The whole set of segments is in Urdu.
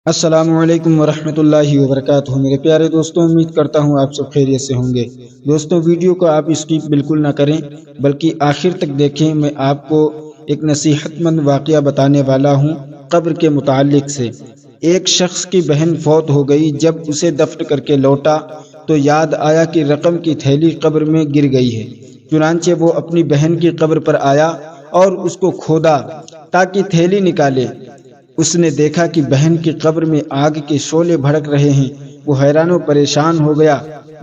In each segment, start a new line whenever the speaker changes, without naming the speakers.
السلام علیکم ورحمۃ اللہ وبرکاتہ۔ میرے پیارے دوستوں، امید کرتا ہوں آپ سب خیریت سے ہوں گے۔ دوستوں، ویڈیو کو آپ اسکپ بالکل نہ کریں بلکہ آخر تک دیکھیں۔ میں آپ کو ایک نصیحت مند واقعہ بتانے والا ہوں قبر کے متعلق سے۔ ایک شخص کی بہن فوت ہو گئی۔ جب اسے دفن کر کے لوٹا تو یاد آیا کہ رقم کی تھیلی قبر میں گر گئی ہے۔ چنانچہ وہ اپنی بہن کی قبر پر آیا اور اس کو کھودا تاکہ تھیلی نکالے۔ اس نے دیکھا کہ بہن کی قبر میں آگ کے شعلے بھڑک رہے ہیں۔ وہ حیران و پریشان ہو گیا،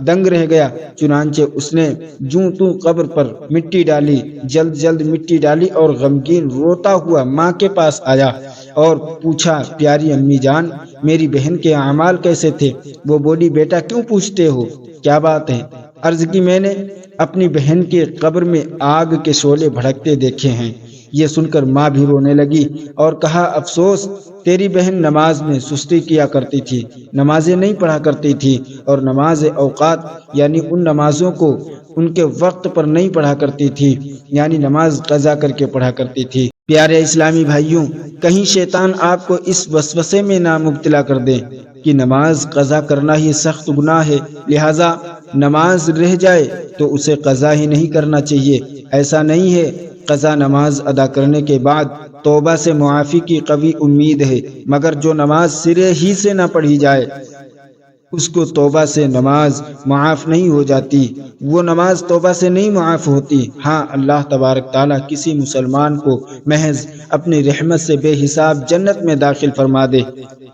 دنگ رہ گیا۔ چنانچہ اس نے جوں توں قبر پر مٹی ڈالی، جلد مٹی ڈالی اور غمگین روتا ہوا ماں کے پاس آیا اور پوچھا، پیاری امی جان، میری بہن کے اعمال کیسے تھے؟ وہ بولی، بیٹا کیوں پوچھتے ہو، کیا بات ہے؟ عرض کی، میں نے اپنی بہن کے قبر میں آگ کے شعلے بھڑکتے دیکھے ہیں۔ یہ سن کر ماں بھی رونے لگی اور کہا، افسوس، تیری بہن نماز میں سستی کیا کرتی تھی، نمازیں نہیں پڑھا کرتی تھی، اور نماز اوقات یعنی ان نمازوں کو ان کے وقت پر نہیں پڑھا کرتی تھی، یعنی نماز قضا کر کے پڑھا کرتی تھی۔ پیارے اسلامی بھائیوں، کہیں شیطان آپ کو اس وسوسے میں نہ مبتلا کر دے کہ نماز قضا کرنا ہی سخت گناہ ہے، لہذا نماز رہ جائے تو اسے قضا ہی نہیں کرنا چاہیے۔ ایسا نہیں ہے، قضا نماز ادا کرنے کے بعد توبہ سے معافی کی قوی امید ہے، مگر جو نماز سرے ہی سے نہ پڑھی جائے اس کو توبہ سے نماز معاف نہیں ہو جاتی، وہ نماز توبہ سے نہیں معاف ہوتی۔ ہاں، اللہ تبارک تعالیٰ کسی مسلمان کو محض اپنی رحمت سے بے حساب جنت میں داخل فرما دے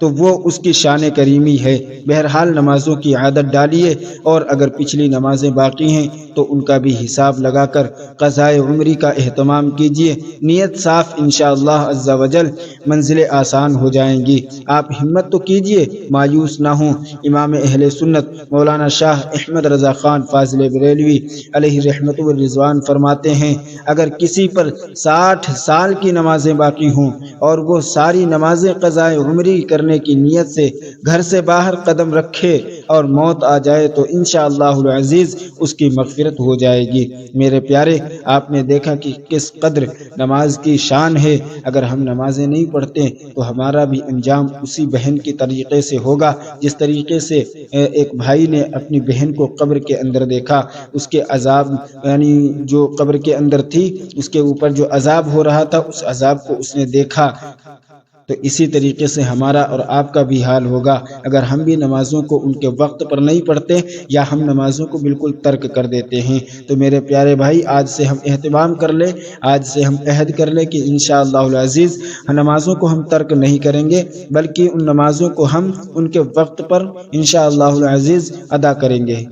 تو وہ اس کی شان کریمی ہے۔ بہرحال نمازوں کی عادت ڈالیے، اور اگر پچھلی نمازیں باقی ہیں تو ان کا بھی حساب لگا کر قضائے عمری کا اہتمام کیجیے۔ نیت صاف، انشاءاللہ عز و جل منزلیں آسان ہو جائیں گی۔ آپ ہمت تو کیجیے، مایوس نہ ہوں۔ امام اہل سنت مولانا شاہ احمد رضا خان فاضل بریلوی علیہ رحمت و رضوان فرماتے ہیں، اگر کسی پر 60 سال کی نمازیں باقی ہوں اور وہ ساری نمازیں قضائے عمری کرنے کی نیت سے گھر سے باہر قدم رکھے اور موت آ جائے تو انشاءاللہ العزیز اس کی مغفرت ہو جائے گی۔ میرے پیارے، آپ نے دیکھا کہ کس قدر نماز کی شان ہے۔ اگر ہم نمازیں نہیں پڑھتے تو ہمارا بھی انجام اسی بہن کی طریقے سے ہوگا جس طریقے سے ایک بھائی نے اپنی بہن کو قبر کے اندر دیکھا، اس کے عذاب یعنی جو قبر کے اندر تھی اس کے اوپر جو عذاب ہو رہا تھا، اس عذاب کو اس نے دیکھا۔ تو اسی طریقے سے ہمارا اور آپ کا بھی حال ہوگا اگر ہم بھی نمازوں کو ان کے وقت پر نہیں پڑھتے یا ہم نمازوں کو بالکل ترک کر دیتے ہیں۔ تو میرے پیارے بھائی، آج سے ہم اہتمام کر لیں، آج سے ہم عہد کر لیں کہ انشاءاللہ العزیز نمازوں کو ہم ترک نہیں کریں گے، بلکہ ان نمازوں کو ہم ان کے وقت پر انشاءاللہ العزیز ادا کریں گے۔